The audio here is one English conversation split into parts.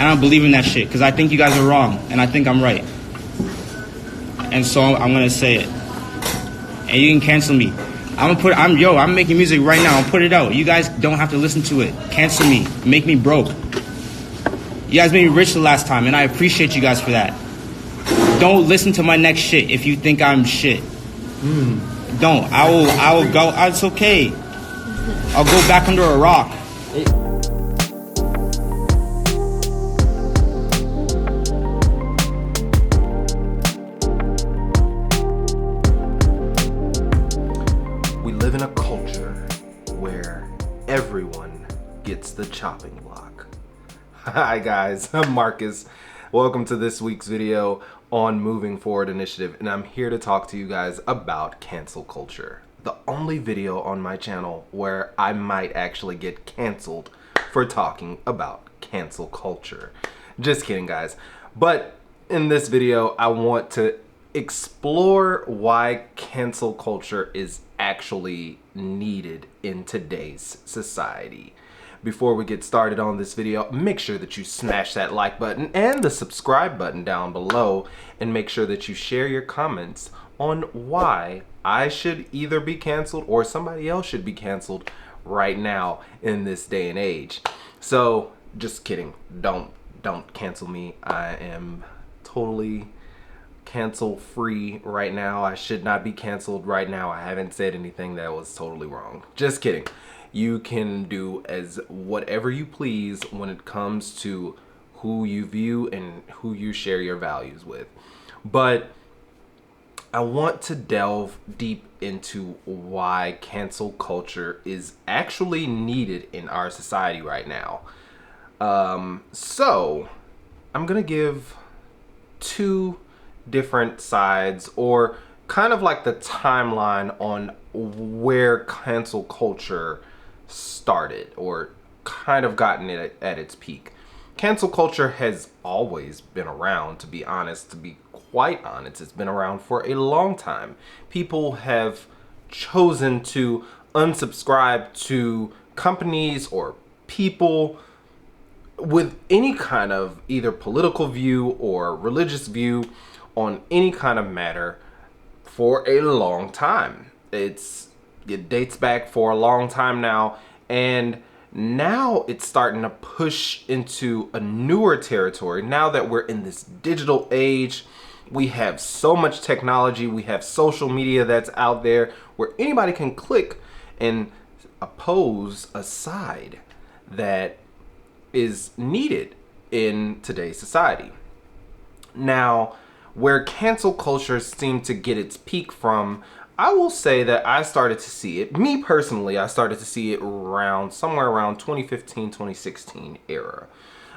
I don't believe in that shit because I think you guys are wrong and I think I'm right. And so I'm gonna say it. And you can cancel me. I'm making music right now. I'll put it out. You guys don't have to listen to it. Cancel me. Make me broke. You guys made me rich the last time, and I appreciate you guys for that. Don't listen to my next shit if you think I'm shit. Don't. I will go. It's okay. I'll go back under a rock. We live in a culture where everyone gets the chopping block. Hi guys, I'm Marcus. Welcome to this week's video on Moving Forward Initiative, and I'm here to talk to you guys about cancel culture. The only video on my channel where I might actually get canceled for talking about cancel culture. Just kidding, guys. But in this video, I want to explore why cancel culture is actually needed in today's society. Before we get started on this video, make sure that you smash that like button and the subscribe button down below, and make sure that you share your comments on why I should either be canceled or somebody else should be canceled right now in this day and age. So just kidding, don't cancel me. I am totally cancel free right now. I should not be canceled right now. I haven't said anything that was totally wrong. Just kidding. You can do as whatever you please when it comes to who you view and who you share your values with. But I want to delve deep into why cancel culture is actually needed in our society right now. So I'm gonna give two different sides, or kind of like the timeline on where cancel culture started, or kind of gotten it at its peak. Cancel culture has always been around, to be honest, to be quite honest. It's been around for a long time. People have chosen to unsubscribe to companies or people with any kind of either political view or religious view on any kind of matter for a long time. It dates back for a long time now, and now it's starting to push into a newer territory. Now that we're in this digital age, we have so much technology, we have social media that's out there where anybody can click and oppose a side that is needed in today's society. Now, where cancel culture seemed to get its peak from, I will say that I started to see it, me personally, I started to see it somewhere around 2015, 2016 era.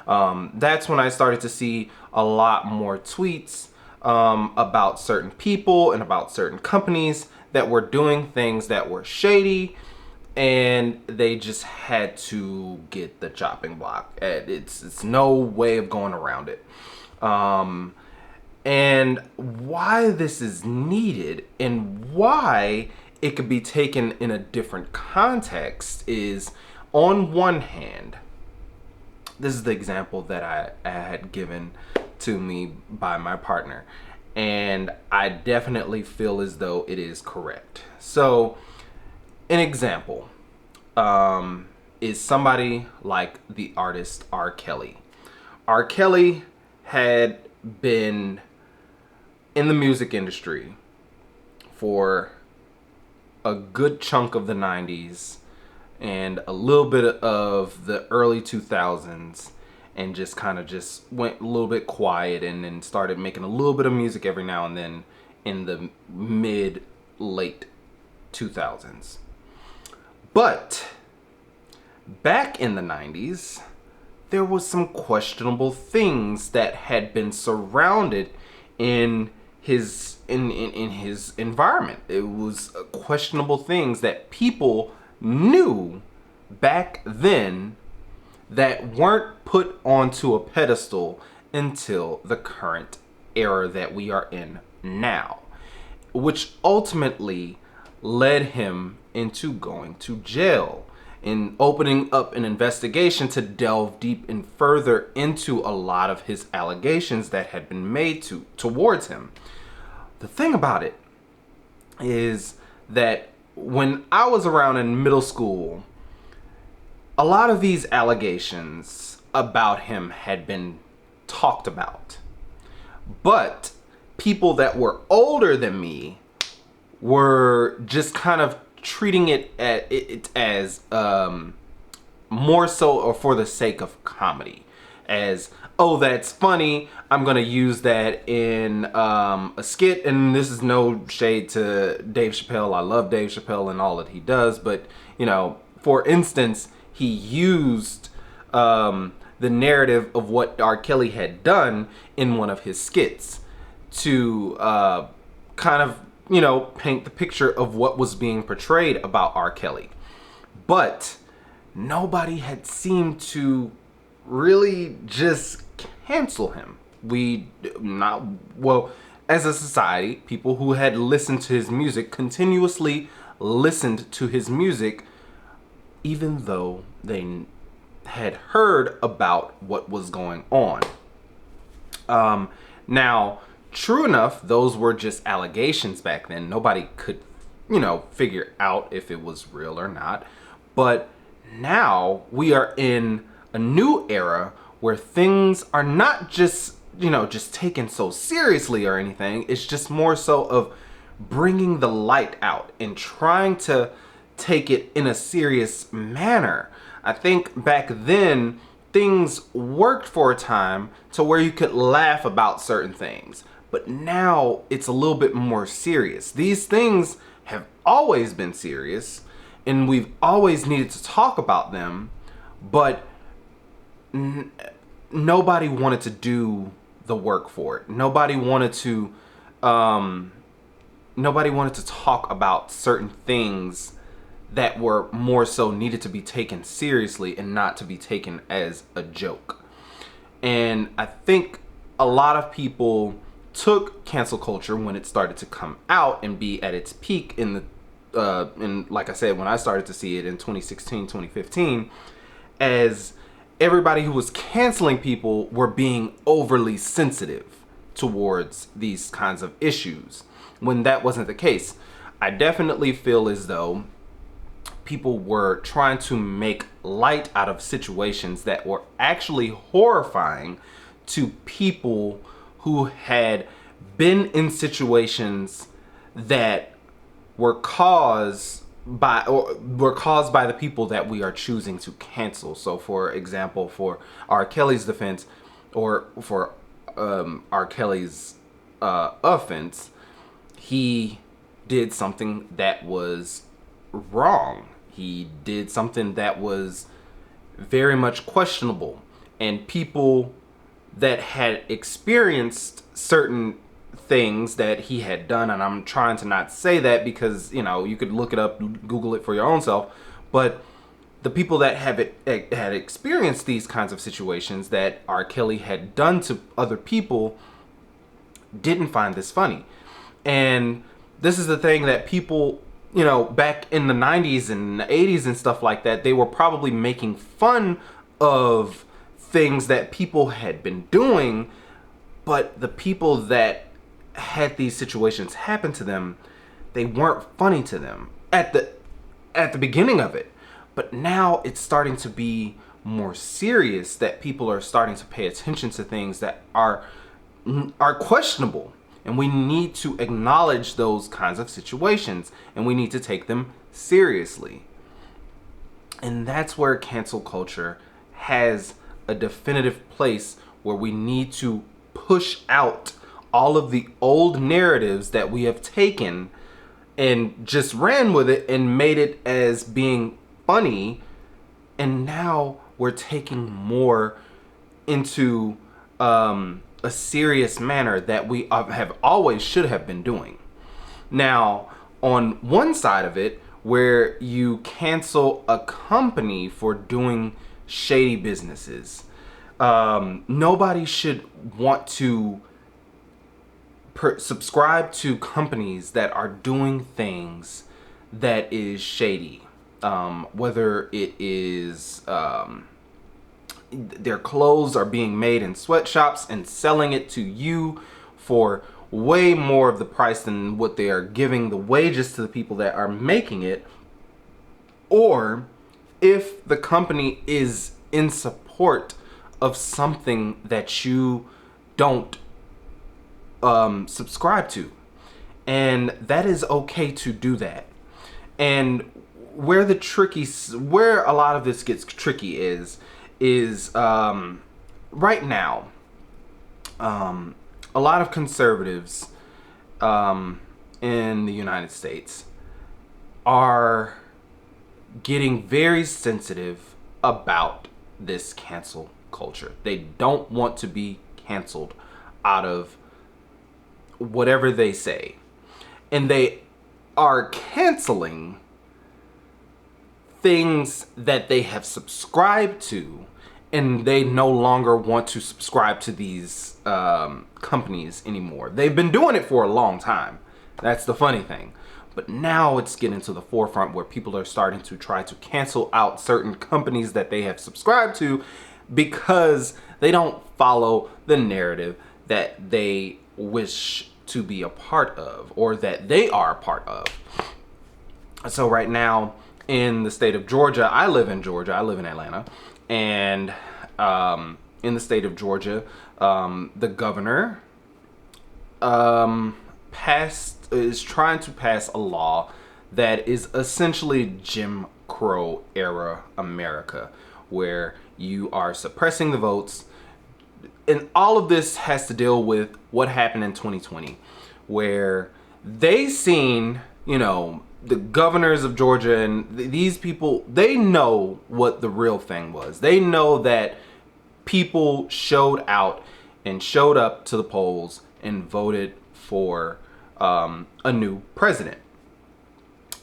That's when I started to see a lot more tweets about certain people and about certain companies that were doing things that were shady, and they just had to get the chopping block. It's no way of going around it. And why this is needed and why it could be taken in a different context is, on one hand, this is the example that I had given to me by my partner, and I definitely feel as though it is correct. So an example is somebody like the artist R. Kelly. R. Kelly had been in the music industry for a good chunk of the 90s and a little bit of the early 2000s, and just kind of just went a little bit quiet, and then started making a little bit of music every now and then in the late 2000s. But back in the 90s, there was some questionable things that had been surrounded in his environment. It was questionable things that people knew back then that weren't put onto a pedestal until the current era that we are in now, which ultimately led him into going to jail in opening up an investigation to delve deep and further into a lot of his allegations that had been made towards him. The thing about it is that when I was around in middle school, a lot of these allegations about him had been talked about. But people that were older than me were just kind of treating it as more so or for the sake of comedy. As, oh, that's funny, I'm gonna use that in a skit. And this is no shade to Dave Chappelle. I love Dave Chappelle and all that he does, but you know, for instance, he used the narrative of what R. Kelly had done in one of his skits to kind of, you know, paint the picture of what was being portrayed about R. Kelly. But nobody had seemed to really just cancel him. As a society, people who had listened to his music continuously listened to his music, even though they had heard about what was going on. Now, true enough, those were just allegations back then. Nobody could, you know, figure out if it was real or not. But now we are in a new era where things are not just, you know, just taken so seriously or anything. It's just more so of bringing the light out and trying to take it in a serious manner. I think back then things worked for a time to where you could laugh about certain things, but now it's a little bit more serious. These things have always been serious and we've always needed to talk about them, but nobody wanted to do the work for it. Nobody wanted to talk about certain things that were more so needed to be taken seriously and not to be taken as a joke. And I think a lot of people took cancel culture when it started to come out and be at its peak in like I said, when I started to see it in 2016, 2015, as everybody who was canceling people were being overly sensitive towards these kinds of issues, when that wasn't the case. I definitely feel as though people were trying to make light out of situations that were actually horrifying to people who had been in situations that were caused by the people that we are choosing to cancel. So for example, for R. Kelly's defense, or for R. Kelly's offense, he did something that was wrong. He did something that was very much questionable, and people that had experienced certain things that he had done, and I'm trying to not say that because, you know, you could look it up, Google it for your own self, but the people that had experienced these kinds of situations that R. Kelly had done to other people didn't find this funny. And this is the thing that people, you know, back in the 90s and the 80s and stuff like that, they were probably making fun of things that people had been doing, but the people that had these situations happen to them, they weren't funny to them at the beginning of it. But now it's starting to be more serious, that people are starting to pay attention to things that are questionable. And we need to acknowledge those kinds of situations, and we need to take them seriously. And that's where cancel culture has a definitive place, where we need to push out all of the old narratives that we have taken and just ran with it and made it as being funny. And now we're taking more into a serious manner that we have always should have been doing. Now, on one side of it, where you cancel a company for doing shady businesses, nobody should want to subscribe to companies that are doing things that is shady. whether it is their clothes are being made in sweatshops and selling it to you for way more of the price than what they are giving the wages to the people that are making it, or if the company is in support of something that you don't subscribe to. And that is okay to do that. And where a lot of this gets tricky is right now, a lot of conservatives in the United States are getting very sensitive about this cancel culture. They don't want to be canceled out of whatever they say. And they are canceling things that they have subscribed to, and they no longer want to subscribe to these companies anymore. They've been doing it for a long time. That's the funny thing. But now it's getting to the forefront where people are starting to try to cancel out certain companies that they have subscribed to because they don't follow the narrative that they wish to be a part of or that they are a part of. So right now in the state of Georgia, I live in Atlanta, and in the state of Georgia, the governor is trying to pass a law that is essentially Jim Crow era America, where you are suppressing the votes. And all of this has to deal with what happened in 2020, where they seen, the governors of Georgia and these people, they know what the real thing was. They know that people showed out and showed up to the polls and voted for a new president.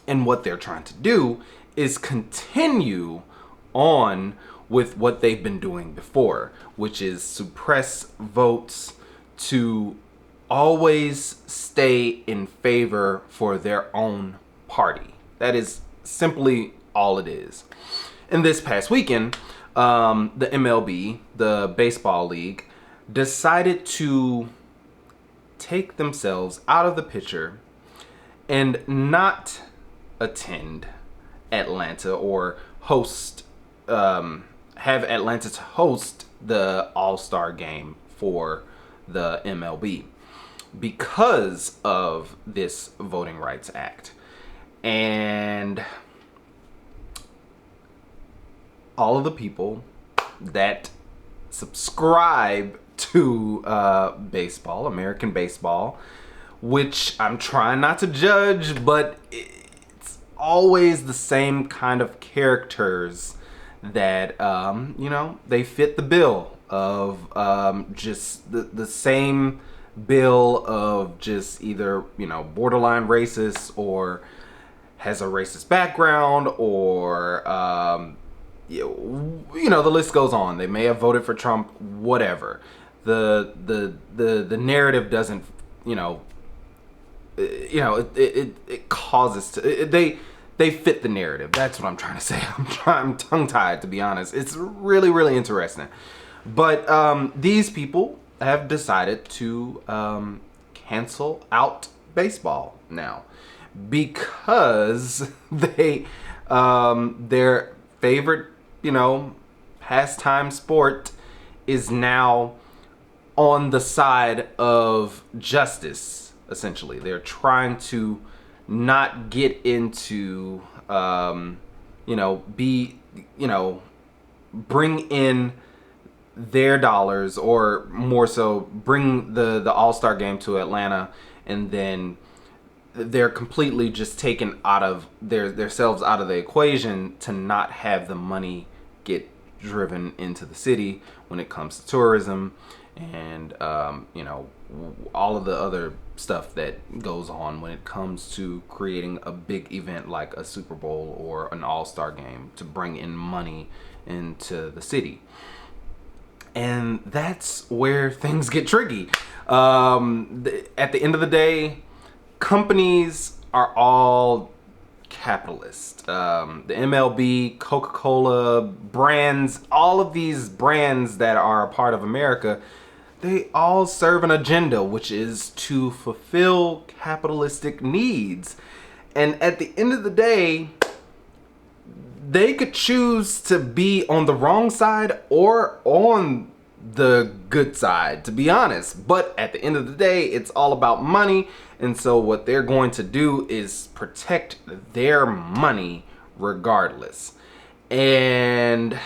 And what they're trying to do is continue on with what they've been doing before, which is suppress votes to always stay in favor for their own party. That is simply all it is. And this past weekend, the MLB, the baseball league, decided to take themselves out of the picture and not attend Atlanta or have Atlanta to host the All-Star game for the MLB because of this Voting Rights Act. And all of the people that subscribe to baseball, American baseball, which I'm trying not to judge, but it's always the same kind of characters that, they fit the bill of just the same bill of just either, borderline racist or has a racist background or, the list goes on. They may have voted for Trump, whatever. The narrative doesn't, it causes they fit the narrative. That's what I'm trying to say. I'm tongue-tied, to be honest. It's really, really interesting. But these people have decided to cancel out baseball now because their favorite, pastime sport is now on the side of justice, essentially. They're trying to not get into, bring in their dollars, or more so bring the All-Star game to Atlanta, and then they're completely just taken out of themselves out of the equation to not have the money get driven into the city when it comes to tourism and all of the other stuff that goes on when it comes to creating a big event like a Super Bowl or an All-Star game to bring in money into the city. And that's where things get tricky. At the end of the day, companies are all capitalist. The MLB, Coca-Cola, brands, all of these brands that are a part of America, they all serve an agenda, which is to fulfill capitalistic needs. And at the end of the day, they could choose to be on the wrong side or on the good side, to be honest. But at the end of the day, it's all about money. And so what they're going to do is protect their money regardless. And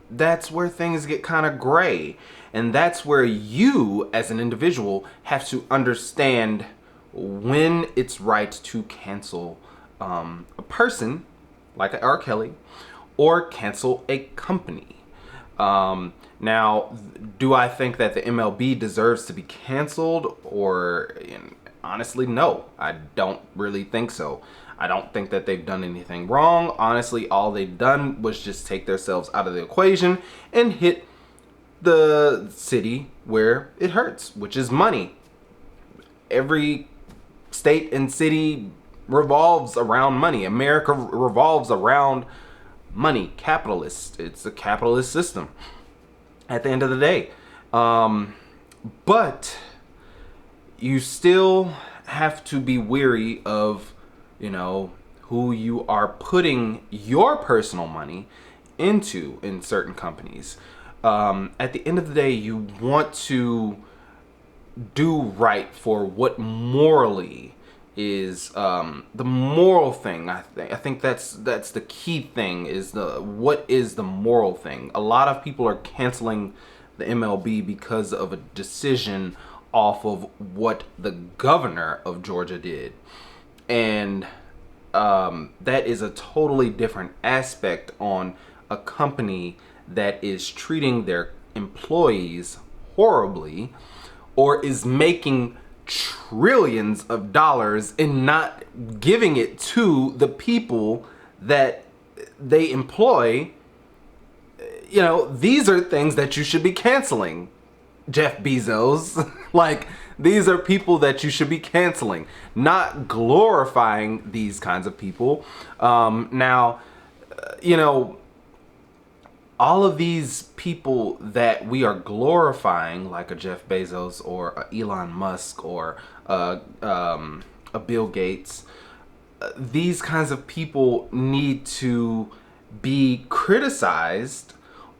that's where things get kind of gray. And that's where you, as an individual, have to understand when it's right to cancel a person, like R. Kelly, or cancel a company. Now, do I think that the MLB deserves to be canceled? Or, honestly, no. I don't really think so. I don't think that they've done anything wrong. Honestly, all they've done was just take themselves out of the equation and hit the city where it hurts, which is money. Every state and city revolves around money. America revolves around money. Capitalist. It's a capitalist system at the end of the day. But you still have to be wary of, who you are putting your personal money into in certain companies. At the end of the day, you want to do right for what morally is the moral thing. I think that's the key thing, is what is the moral thing. A lot of people are canceling the MLB because of a decision off of what the governor of Georgia did, and that is a totally different aspect on a company that is treating their employees horribly, or is making trillions of dollars and not giving it to the people that they employ. These are things that you should be canceling, Jeff Bezos. Like, these are people that you should be canceling, not glorifying these kinds of people. Now, all of these people that we are glorifying, like a Jeff Bezos or a Elon Musk or a Bill Gates, these kinds of people need to be criticized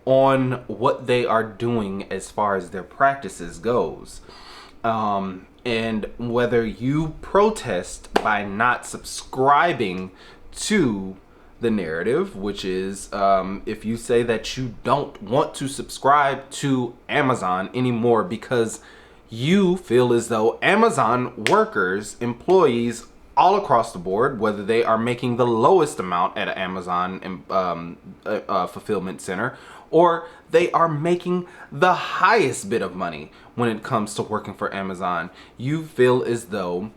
on what they are doing as far as their practices goes. And whether you protest by not subscribing to the narrative, which is if you say that you don't want to subscribe to Amazon anymore because you feel as though Amazon workers, employees all across the board, whether they are making the lowest amount at an Amazon fulfillment center, or they are making the highest bit of money when it comes to working for Amazon, you feel as though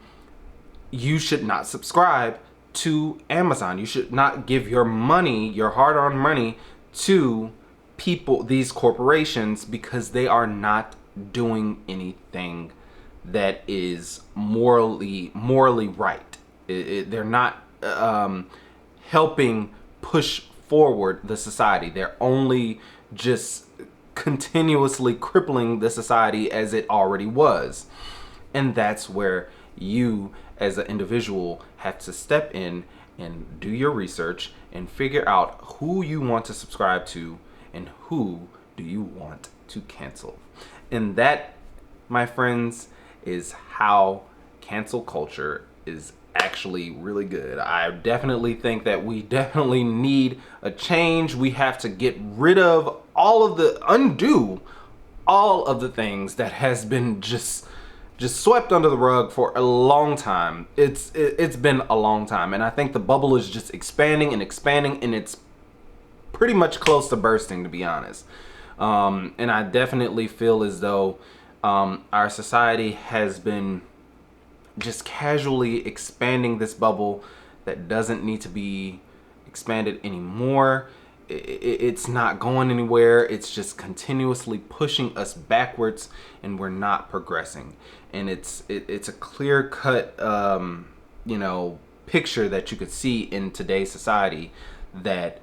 you should not subscribe to Amazon. You should not give your money, your hard-earned money, to people, these corporations, because they are not doing anything that is morally right. They're not helping push forward the society. They're only just continuously crippling the society as it already was. And that's where you, as an individual, have to step in and do your research and figure out who you want to subscribe to and who do you want to cancel. And that, my friends, is how cancel culture is actually really good. I definitely think that we definitely need a change. We have to get rid of undo all of the things that has been just swept under the rug for a long time. It's been a long time, and I think the bubble is just expanding, and it's pretty much close to bursting, to be honest. And I definitely feel as though our society has been just casually expanding this bubble that doesn't need to be expanded anymore. It's not going anywhere. It's just continuously pushing us backwards, and we're not progressing. And it's a clear cut, picture that you could see in today's society, that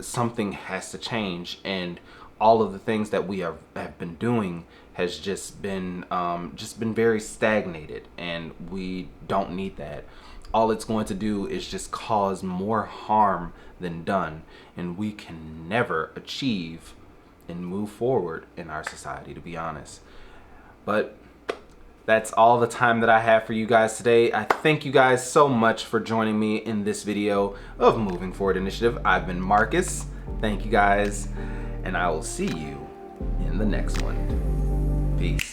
something has to change, and all of the things that we have been doing has just been very stagnated, and we don't need that. All it's going to do is just cause more harm than done, and we can never achieve and move forward in our society, to be honest. But that's all the time that I have for you guys today. I thank you guys so much for joining me in this video of Moving Forward Initiative. I've been Marcus. Thank you guys, and I will see you in the next one. Peace.